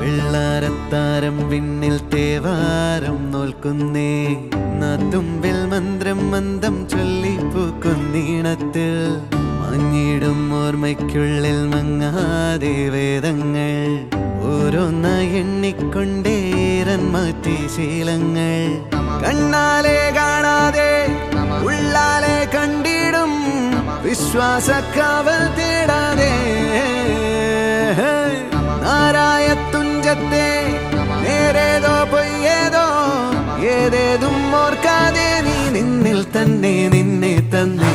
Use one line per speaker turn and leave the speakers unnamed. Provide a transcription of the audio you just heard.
വെള്ളാരത്താരം വിണ്ണിൽ തേവാരം നോൽക്കുന്നേ തുമ്പിൽ മന്ത്രം മന്ദം ചൊല്ലിപ്പൂക്കുന്നീണത്തിൽ മഞ്ഞിടും ഓർമ്മയ്ക്കുള്ളിൽ മങ്ങാതെ വേദങ്ങൾ ഓരോന്നായി എണ്ണിക്കൊണ്ടേരൻ മാറ്റി ശീലങ്ങൾ കണ്ണാലെ കാണാതെ ഉള്ളാലെ കണ്ടിടും വിശ്വാസക്കാവൽ തേടാതെ നാരായ തുഞ്ചത്തെ നേരേതോ പൊയ്യേതോ ഏതേതും ഓർക്കാതെ നീ നിന്നിൽ തന്നെ നിന്നെ തന്നെ